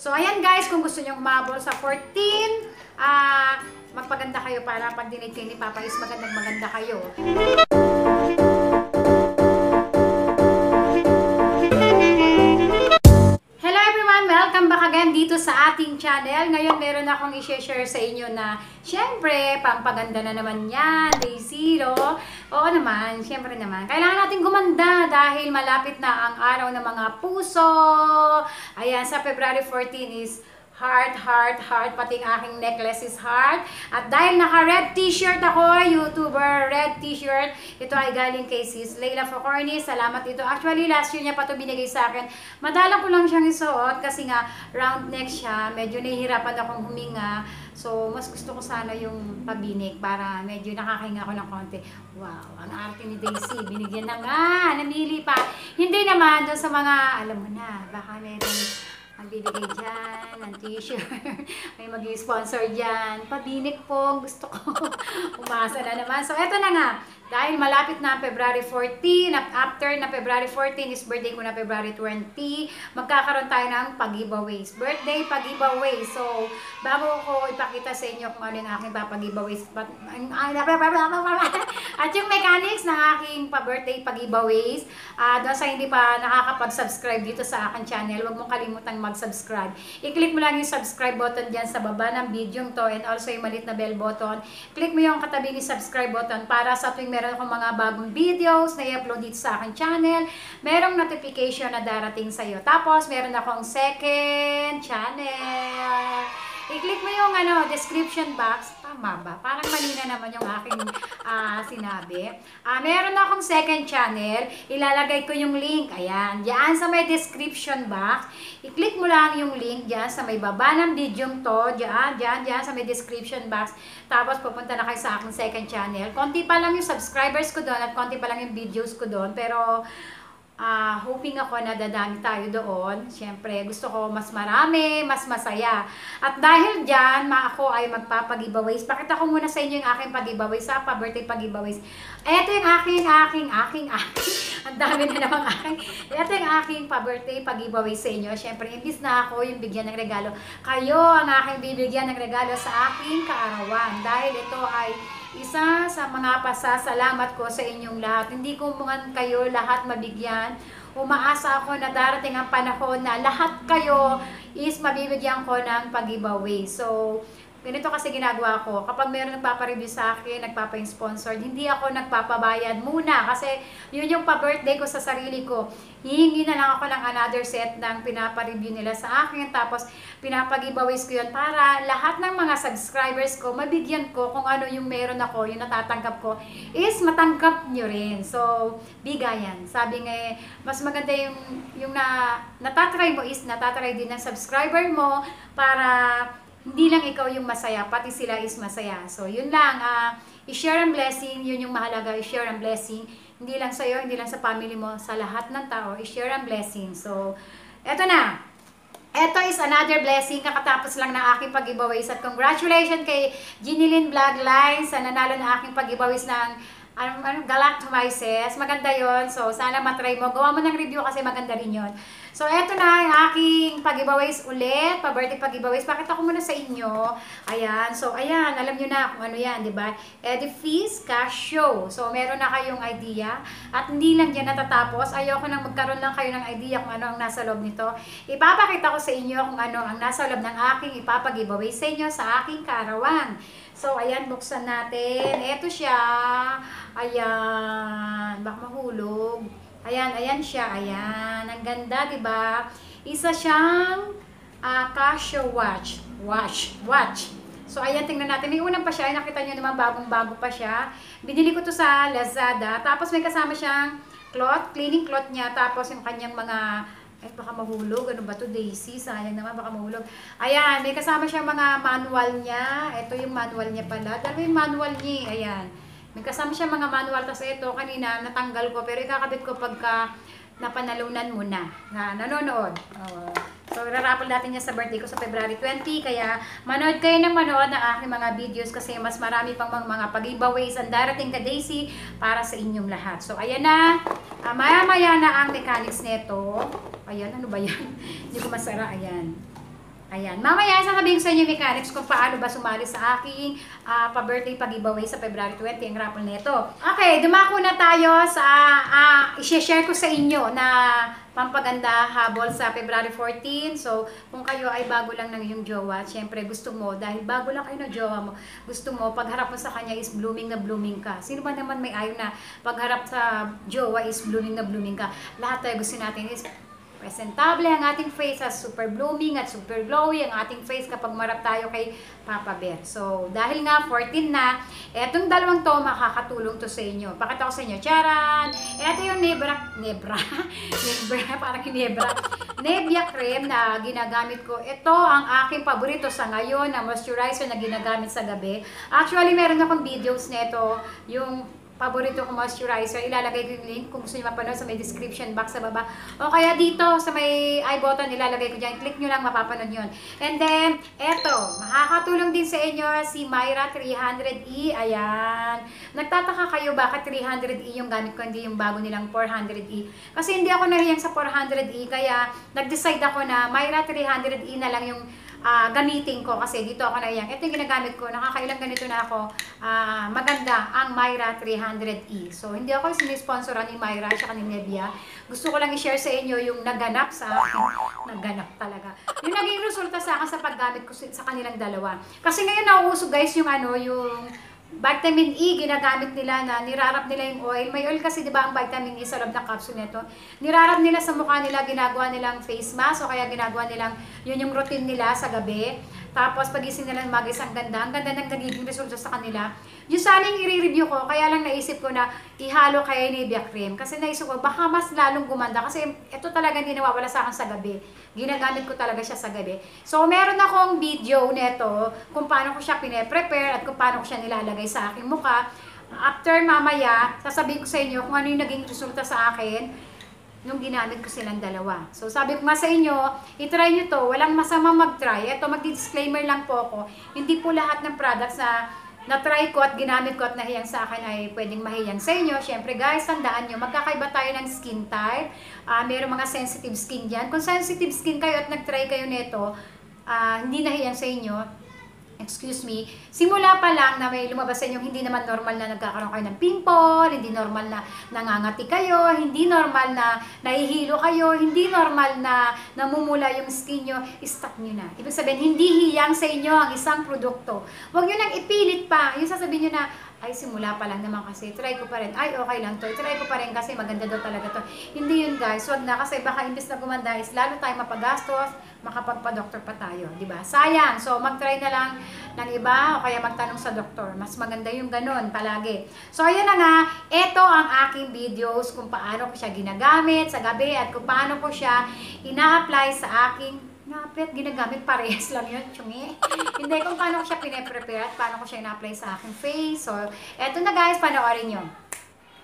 So, ayan guys, kung gusto nyo umabot sa 14, magpaganda kayo para pag dinig kayo ni Papa is maganda kayo. Hello everyone! Welcome back again dito sa ating channel. Ngayon meron akong i-share sa inyo na syempre, pampaganda na naman yan, day zero. Oo naman, syempre naman. Kailangan natin gumanda dahil malapit na ang araw ng mga puso. Ayan, sa February 14 is heart, pati ang aking necklace is heart. At dahil naka-red t-shirt ako, YouTuber, red t-shirt, ito ay galing kay Sis Leila Focorni. Salamat ito. Actually, last year niya pa ito binigay sa akin. Madalang ko lang siyang isuot kasi nga round neck siya. Medyo nahihirapan akong huminga. So, mas gusto ko sana yung pabinik para medyo nakakahinga ako ng konti. Wow, ang arte ni Daisy. Binigyan na nga, namili pa. Hindi naman doon sa mga, alam mo na, baka meron magbibigay dyan ng t-shirt, may mag-sponsor dyan. Pabinik po, gusto ko. Umasa na naman. So, eto na nga. Dahil malapit na February 14, at after na February 14 is birthday ko na February 20, magkakaroon tayo ng pag-giveaways. Birthday pag-giveaways. So, bago ko ipakita sa inyo kung ano yung aking pag-giveaways, at yung mechanics ng aking pa-birthday pag-giveaways, doon sa hindi pa nakakapag-subscribe dito sa aking channel, huwag mong kalimutang mag-subscribe. I-click mo lang yung subscribe button dyan sa baba ng video to and also yung maliit na bell button. Click mo yung katabi ni subscribe button para sa tuwing meron akong mga bagong videos na i-upload dito sa aking channel, merong notification na darating sa iyo. Tapos, meron akong second channel. I-click mo yung description box. Tama ba? Parang mali na naman yung aking sinabi. Meron akong second channel. Ilalagay ko yung link. Ayan. Diyan sa may description box. I-click mo lang yung link diyan sa may baba ng video to. Diyan sa may description box. Tapos pupunta na kayo sa aking second channel. Konti pa lang yung subscribers ko doon at konti pa lang yung videos ko doon. Pero hoping ako na dadami tayo doon. Siyempre, gusto ko mas marami, mas masaya. At dahil dyan, ako ay magpapag-giveaways. Pakita ko muna sa inyo yung aking pag-giveaways, sa pa-birthday pag-giveaways. Ito yung aking. Ang dami na namang aking. Ito yung aking pa-birthday pag-giveaways sa inyo. Siyempre, imbis na ako yung bigyan ng regalo, kayo ang aking bibigyan ng regalo sa aking kaarawan. Dahil ito ay isa sa mga pasasalamat ko sa inyong lahat. Hindi ko man kayo lahat mabigyan. Umaasa ako na darating ang panahon na lahat kayo is mabibigyan ko ng pag-giveaway. So, ganito kasi ginagawa ko. Kapag mayroon nagpapareview sa akin, nagpapa-sponsor, hindi ako nagpapabayad muna. Kasi yun yung pa-birthday ko sa sarili ko. Hihingi na lang ako ng another set ng pinapa-review nila sa akin. Tapos, pinapag-giveaways ko yun para lahat ng mga subscribers ko, mabigyan ko kung ano yung meron ako, yung natatanggap ko, is matanggap nyo rin. So, bigayan. Sabi nga, mas maganda yung natatry mo is natatry din ng subscriber mo para hindi lang ikaw yung masaya, pati sila is masaya. So, yun lang. I-share ang blessing. Yun yung mahalaga. I-share ang blessing. Hindi lang sa iyo, hindi lang sa family mo, sa lahat ng tao. I-share ang blessing. So, eto na. Eto is another blessing. Kakatapos lang ng aking pag-giveaways. At congratulations kay Ginilyn Vloglines sa nanalo ng aking pag-giveaways ng Galactomyces. Maganda yon. So, sana matry mo. Gawa mo ng review kasi maganda rin yon. So, eto na yung aking pag-giveaways ulit. Pa-birthday pag-giveaways. Pakita ko muna sa inyo. Ayan. So, ayan. Alam nyo na kung ano yan, di ba? Edifice Cash Show. So, meron na kayong idea. At hindi lang dyan natatapos. Ayoko nang magkaroon lang kayo ng idea kung ano ang nasa loob nito. Ipapakita ko sa inyo kung ano ang nasa loob ng aking ipapag-giveaway sa inyo sa aking kaarawan. So, ayan, buksan natin. Ito siya. Ayan. Baka mahulog. Ayan siya. Ayan. Ang ganda, diba? Isa siyang Casio watch. So, ayan, tingnan natin. May unang pa siya. Ay, nakita nyo naman, bagong-bago pa siya. Binili ko to sa Lazada. Tapos, may kasama siyang cloth, cleaning cloth niya. Tapos, yung kanyang mga baka mahulog. Ano ba to, Daisy? Sayang naman, baka mahulog. Ayan, may kasama siyang mga manual niya. Ito yung manual niya pala. Dalawa yung manual niya. Ayan. May kasama siyang mga manual. Tapos ito, kanina, natanggal ko. Pero ikakabit ko pagka napanalunan mo na nanonood. So, rarapol natin niya sa birthday ko sa February 20. Kaya, manood kayo ng manood ng aking mga videos kasi mas marami pang mga pag-giveaways ang darating ka, Daisy, para sa inyong lahat. So, ayan na. Maya-maya na ang mechanics nito. Ayan, ano ba yan? Hindi ko masara. Ayan. Ayan. Mamaya, sasabihin ko sa inyo mechanics kung paano ba sumali sa aking pa-birthday pag-giveaway sa February 20, ang raffle nito. Okay, dumako na tayo sa i-share ko sa inyo na pampaganda habol sa February 14. So, kung kayo ay bago lang ng iyong jowa, syempre gusto mo, dahil bago lang kayo ng jowa mo, gusto mo, pagharap mo sa kanya is blooming na blooming ka. Sino ba naman may ayaw na pagharap sa jowa is blooming na blooming ka? Lahat tayo gusto natin is presentable ang ating face as super blooming at super glowy ang ating face kapag marap tayo kay Papa Bear. So, dahil nga 14 na, etong dalawang to makakatulong to sa inyo. Pakita ko sa inyo. Charan! Eto yung Nebra, parang Nebra. Nebia cream na ginagamit ko. Ito ang aking paborito sa ngayon na moisturizer na ginagamit sa gabi. Actually, meron akong videos nito, yung paborito kong moisturizer. Ilalagay ko yung link kung gusto nyo mapanood sa may description box sa baba. O kaya dito sa may I button, ilalagay ko dyan. Click nyo lang, mapapanood yun. And then, eto, makakatulong din sa inyo si Myra 300E. Ayan. Nagtataka kayo bakit 300E yung gamit ko, hindi yung bago nilang 400E. Kasi hindi ako nahiyang sa 400E, kaya nag-decide ako na Myra 300E na lang yung gamitin ko kasi dito ako naiyang. Ito yung ginagamit ko. Nakakailang ganito na ako. Maganda ang Myra 300E. So, hindi ako sinisponsoran ni Myra at ni Nebia. Gusto ko lang i-share sa inyo yung naganap sa akin. Naganap talaga. Yung naging resulta sa akin sa paggamit ko sa kanilang dalawa. Kasi ngayon nauuso guys yung yung vitamin E, ginagamit nila na nirarap nila yung oil. May oil kasi, di ba, ang vitamin E sa loob ng capsule nito. Nirarap nila sa mukha nila, ginagawa nilang face mask, o kaya ginagawa nilang, yun yung routine nila sa gabi. Tapos, pagising nila ng magis, ang ganda ng nagiging resulta sa kanila. Yung saling i-review ko, kaya lang naisip ko na ihalo kay Nivea cream. Kasi naisip ko, baka mas lalong gumanda. Kasi ito talaga hindi nawawala sa akin sa gabi. Ginagamit ko talaga siya sa gabi. So, meron akong video neto kung paano ko siya pine-prepare at kung paano ko siya nilalagay sa aking mukha. After mamaya, sasabihin ko sa inyo kung ano yung naging resulta sa akin nung ginamit ko silang dalawa. So, sabi ko nga sa inyo, itry nyo to. Walang masama mag-try. Ito, mag-disclaimer lang po ako. Hindi po lahat ng products na try ko at ginamit ko at nahiyang sa akin ay pwedeng mahiyang sa inyo. Siyempre guys, tandaan nyo, magkakaiba tayo ng skin type. Mayroong mga sensitive skin dyan. Kung sensitive skin kayo at nag-try kayo nito, hindi nahiyang sa inyo, excuse me, simula pa lang na may lumabas sa inyo, hindi naman normal na nagkakaroon kayo ng pimple, hindi normal na nangangati kayo, hindi normal na nahihilo kayo, hindi normal na namumula yung skin nyo, stop nyo na. Ibig sabihin, hindi hiyang sa inyo ang isang produkto. Huwag nyo nang ipilit pa. Yung sasabihin nyo na, ay simula pa lang naman kasi, try ko pa rin. Ay, okay lang to. Try ko pa rin kasi maganda daw talaga to. Hindi yun guys. Huwag na kasi baka imbes na gumanda is lalo tayo mapagastos, makapagpa-doktor pa tayo. Diba? Sayang. So, mag-try na lang ng iba o kaya magtanong sa doktor. Mas maganda yung ganun palagi. So, ayan na nga. Ito ang aking videos kung paano ko siya ginagamit sa gabi at kung paano ko siya ina-apply sa aking ginagamit, parehas lang yun, chungi. Hindi kung paano ko siya pine-prepare at paano ko siya ina-apply sa aking face. So, eto na guys, panoorin nyo.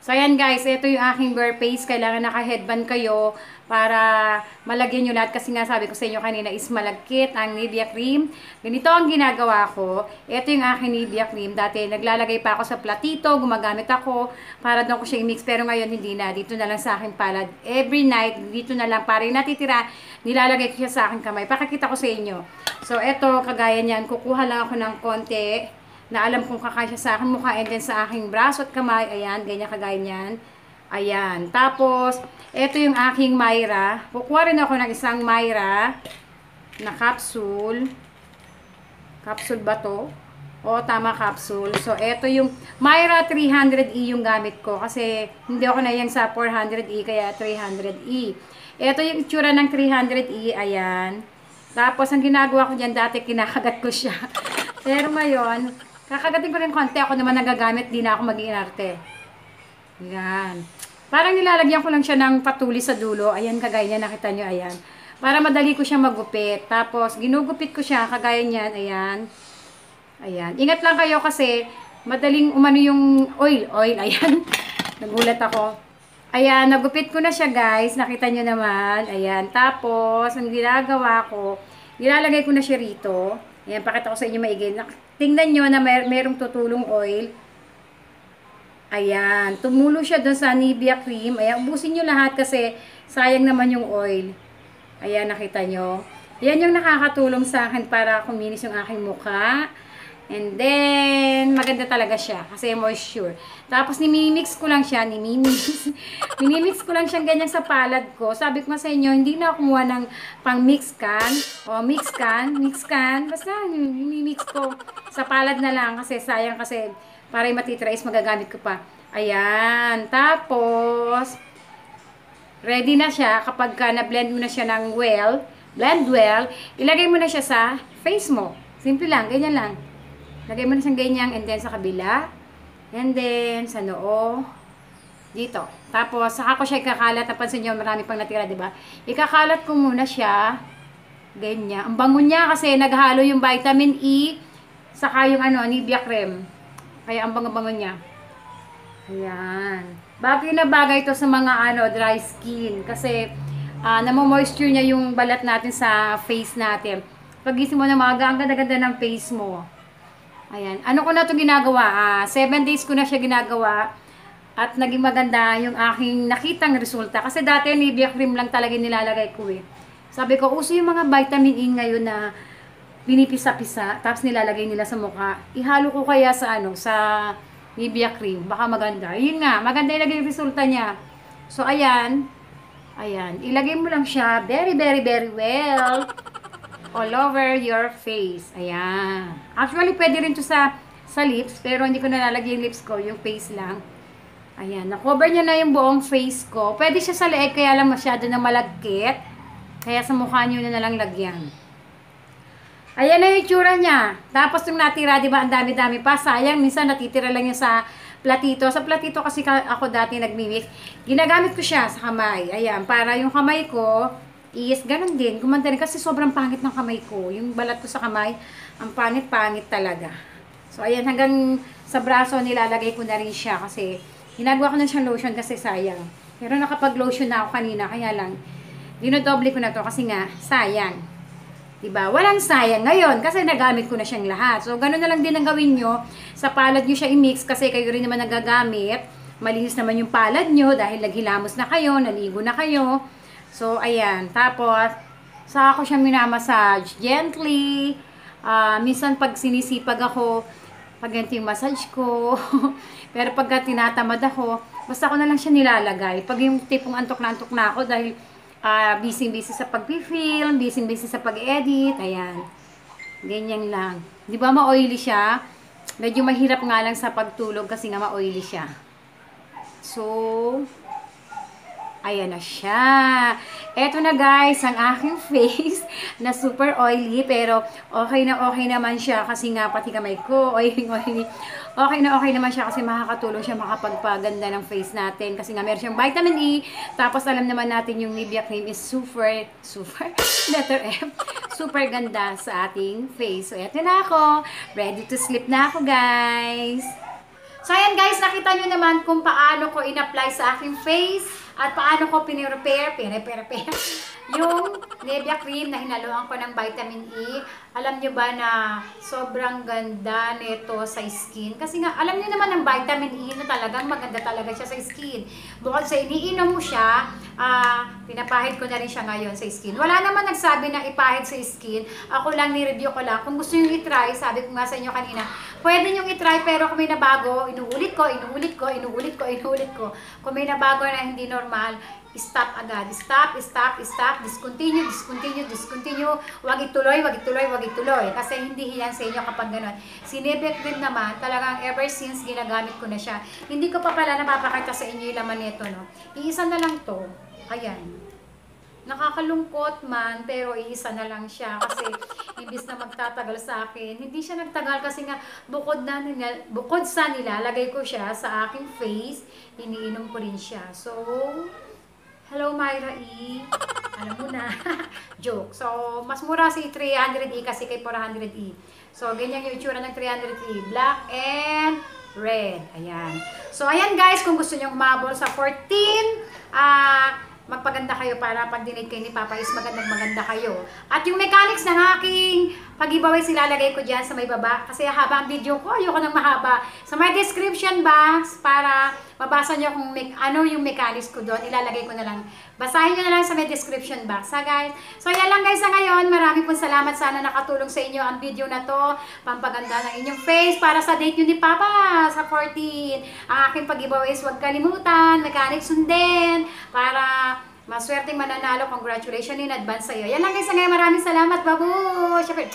So, ayan guys, ito yung aking bare face. Kailangan naka-headband kayo para malagyan nyo lahat. Kasi nga sabi ko sa inyo kanina is malagkit ang Nivea cream. Ganito ang ginagawa ko. Ito yung aking Nivea cream. Dati naglalagay pa ako sa platito, gumagamit ako para doon ko siya i-mix. Pero ngayon hindi na. Dito na lang sa aking palad. Every night, dito na lang. Para yung natitira, nilalagay ko siya sa aking kamay. Pakikita ko sa inyo. So, ito, kagaya niyan. Kukuha lang ako ng konti na alam kong kakasya sa aking mukha and then sa aking braso at kamay. Ayan, ganyan kagaya niyan. Ayan. Tapos, ito yung aking Myra. Kukuha rin ako ng isang Myra na capsule. Capsule ba to? O, tama, capsule. So, ito yung Myra 300E yung gamit ko. Kasi, hindi ako nahiyang sa 400E, kaya 300E. Ito yung itsura ng 300E. Ayan. Tapos, ang ginagawa ko dyan, dati kinakagat ko siya. Pero ngayon, kakagatin ko rin konti. Ako naman nagagamit, di na ako mag-iinarte. Ayan. Parang nilalagyan ko lang siya ng patuli sa dulo. Ayan, kagaya niya. Nakita nyo, ayan. Para madali ko siya magupit. Tapos, ginugupit ko siya, kagaya niyan. Ayan. Ayan. Ingat lang kayo kasi, madaling umano yung oil. Ayan. Nagulat ako. Ayan, nagupit ko na siya, guys. Nakita nyo naman. Ayan. Tapos, ang ginagawa ko, nilalagay ko na siya rito. Ayan, pakita ko sa inyo maigil. Tingnan nyo na merong tutulong oil. Ayan, tumulo siya doon sa Nivea cream. Ayan, ubusin nyo lahat kasi sayang naman yung oil. Ayan, nakita nyo. Yan yung nakakatulong sa akin para kuminis yung aking mukha. And then, maganda talaga siya kasi moisture. Tapos, nimimix ko lang siya, minimix ko lang siyang ganyan sa palad ko. Sabi ko nga sa inyo, hindi na ako kumuha ng pang mix can. O, mix can. Basta, nimimix ko sa palad na lang kasi sayang kasi para yung matitrace, magagamit ko pa. Ayan. Tapos, ready na siya kapag na-blend mo na siya ng blend well, ilagay mo na siya sa face mo. Simple lang, ganyan lang. Lagay mo na siyang ganyan, and then sa kabila, and then sa noo, dito. Tapos, saka ko siya ikakalat. Napansin nyo, marami pang natira, diba? Ikakalat ko muna siya, ganyan. Ang bango niya kasi naghalo yung vitamin E, saka yung Nivea cream. Kaya ang bango-bango niya. Ayan. Bagay na bagay ito sa mga dry skin. Kasi, namo-moisture niya yung balat natin sa face natin. Pagising mo na maga, ang ganda-ganda ng face mo. Ayan. Ano ko na ito ginagawa? 7 days ko na siya ginagawa. At naging maganda yung aking nakitang resulta. Kasi dati Nivea cream lang talaga nilalagay ko eh. Sabi ko, uso yung mga vitamin E ngayon na pinipisa-pisa. Tapos nilalagay nila sa mukha. Ihalo ko kaya sa sa Nivea cream. Baka maganda. Yun nga, maganda yung naging resulta niya. So, ayan. Ayan. Ilagay mo lang siya very, very, very well. All over your face. Ayan. Actually, pwede rin to sa lips, pero hindi ko nalalagay yung lips ko, yung face lang. Ayan. Na-cover niya na yung buong face ko. Pwede siya sa leeg, kaya lang masyado na malagkit. Kaya sa mukha niyo na lang lagyan. Ayan na yung itsura niya. Tapos yung natira, di ba, ang dami-dami pa. Sayang, minsan natitira lang yung sa platito. Sa platito kasi ako dati nagmimix. Ginagamit ko siya sa kamay. Ayan, para yung kamay ko is ganun din. Gumanda rin kasi sobrang pangit ng kamay ko. Yung balat ko sa kamay, ang pangit-pangit talaga. So, ayan, hanggang sa braso nilalagay ko na rin siya kasi ginagawa ko na siyang lotion kasi sayang. Pero nakapag-lotion na ako kanina, kaya lang, dinodoble ko na to kasi nga, sayang. Diba? Walang sayang ngayon kasi nagamit ko na siyang lahat. So, ganun na lang din ang gawin nyo. Sa palad nyo siya i-mix kasi kayo rin naman nagagamit. Malinis naman yung palad nyo dahil naghilamos na kayo, naligo na kayo. So, ayan. Tapos, saka ko siya minamassage gently. Minsan pag sinisipag ako, pag ganito yung massage ko. Pero pagka tinatamad ako, basta ko na lang siya nilalagay. Pag yung tipong antok na ako dahil busy-busy sa pag-film, busy-busy sa pag-edit. Ayan. Ganyan lang. Di ba ma-oily siya? Medyo mahirap nga lang sa pagtulog kasi nga ma-oily siya. So, ayan na siya. Eto na guys, ang aking face na super oily pero okay naman siya kasi nga pati kamay ko, oily. Okay naman siya kasi makakatulong siya makapagpaganda ng face natin kasi nga meron siyang vitamin E. Tapos alam naman natin yung Nivea cream is super, letter F, super ganda sa ating face. So eto na ako. Ready to sleep na ako guys. So ayan guys, nakita nyo naman kung paano ko in-apply sa aking face. At paano ko pinirepair yung Nivea cream na hinaluan ko ng vitamin E. Alam nyo ba na sobrang ganda nito sa skin? Kasi nga, alam nyo naman ang vitamin E na talagang maganda talaga siya sa skin. Bukod sa iniinom mo siya, pinapahid ko na rin siya ngayon sa skin. Wala naman nagsabi na ipahid sa skin. Ako lang, ni-review ko lang. Kung gusto nyo i-try, sabi ko nga sa inyo kanina, pwede nyo i-try pero kung may nabago, inuulit ko. Kung may nabago na hindi normal, stop agad. Stop. Discontinue. Huwag ituloy. Kasi hindi yan sa inyo kapag gano'n. Si Nivea cream naman, talagang ever since ginagamit ko na siya. Hindi ko pa pala napapakita sa inyo yung laman nito, no? Iisa na lang to. Ayan. Nakakalungkot man, pero iisa na lang siya kasi imbis na magtatagal sa akin, hindi siya nagtagal kasi nga bukod sa nilalagay ko siya sa aking face, iniinom ko rin siya. So, hello Myra E. Alam mo na. Joke. So, mas mura si 300E kasi kay 400E. So, ganyan yung itsura ng 300E. Black and red. Ayan. So, ayan guys, kung gusto nyo umabol sa 14, magpaganda kayo para pag dinate kayo ni Papa is maganda kayo. At yung mechanics ng aking pag-giveaways ilalagay ko dyan sa may baba. Kasi haba ang video ko, ayoko nang mahaba. Sa may description box, para mabasa nyo kung ano yung mechanics ko doon, ilalagay ko na lang. Basahin nyo na lang sa may description box, ha guys? So yan lang guys sa ngayon. Marami pong salamat. Sana nakatulong sa inyo ang video na to. Pampaganda ng inyong face para sa date nyo ni Papa sa 14. Ang aking pag-giveaways, huwag kalimutan. Mechanics sundin para maswerteng mananalo. Congratulations in advance sa'yo. Yan lang guys sa ngayon. Maraming salamat, babu! Syempre,